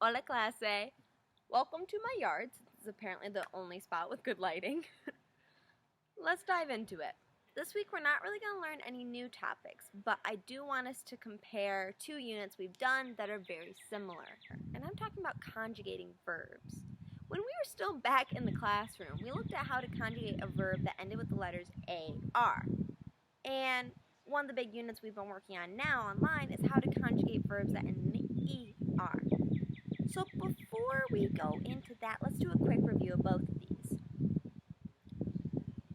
Hola clase! Welcome to my yard. This is apparently the only spot with good lighting. Let's dive into it. This week we're not really going to learn any new topics, but I do want us to compare two units we've done that are very similar. And I'm talking about conjugating verbs. When we were still back in the classroom, we looked at how to conjugate a verb that ended with the letters AR. And one of the big units we've been working on now online is how to conjugate verbs that end in ER. So before we go into that, let's do a quick review of both of these.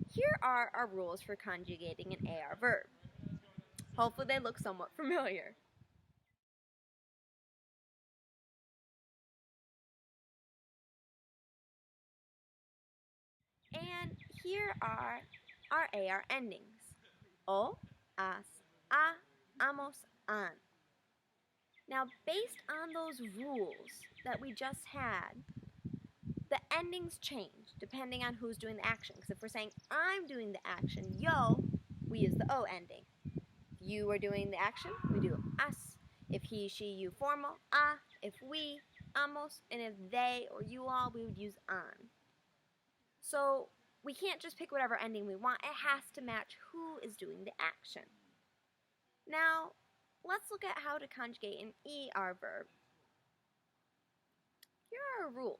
Here are our rules for conjugating an AR verb. Hopefully they look somewhat familiar. And here are our AR endings. O, as, a, amos, an. Now, based on those rules that we just had, the endings change depending on who's doing the action. Because if we're saying I'm doing the action, yo, we use the O ending. If you are doing the action, we do as. If he, she, you formal, a. If we, amos. And if they or you all, we would use an. So we can't just pick whatever ending we want. It has to match who is doing the action. Now, let's look at how to conjugate an ER verb. Here are our rules.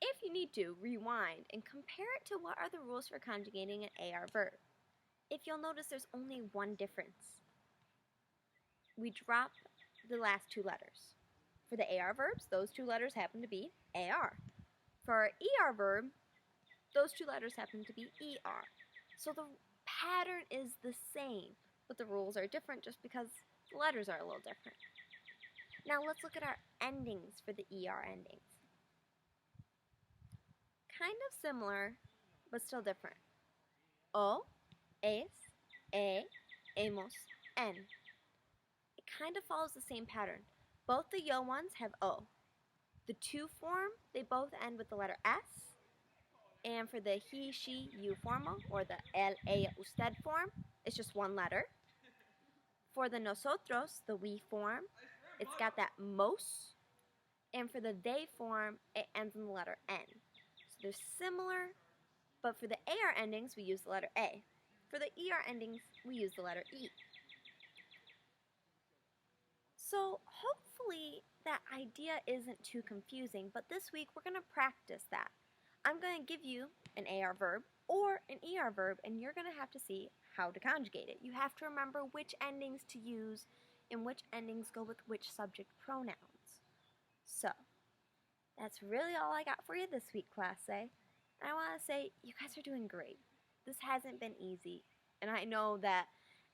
If you need to, rewind and compare it to what are the rules for conjugating an AR verb. If you'll notice, there's only one difference. We drop the last two letters. For the AR verbs, those two letters happen to be AR. For our ER verb, those two letters happen to be ER. So the pattern is the same, but the rules are different just because the letters are a little different. Now let's look at our endings for the ER endings. Kind of similar, but still different. O, es, hemos, en. It kind of follows the same pattern. Both the yo ones have O. The to form, they both end with the letter S. And for the he, she, you formal, or the el, ella, usted form, it's just one letter. For the nosotros, the we form, it's got that mos. And for the they form, it ends in the letter N. So they're similar, but for the AR endings, we use the letter A. For the ER endings, we use the letter E. So hopefully that idea isn't too confusing, but this week we're going to practice that. I'm going to give you an AR verb or an ER verb, and you're going to have to see how to conjugate it. You have to remember which endings to use and which endings go with which subject pronouns. So, that's really all I got for you this week, Class A. And I want to say, you guys are doing great. This hasn't been easy, and I know that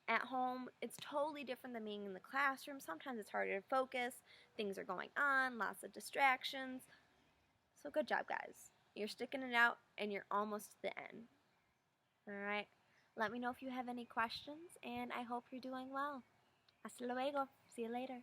at home, it's totally different than being in the classroom. Sometimes it's harder to focus. Things are going on, lots of distractions. So good job, guys. You're sticking it out, and you're almost to the end. All right? Let me know if you have any questions, and I hope you're doing well. Hasta luego. See you later.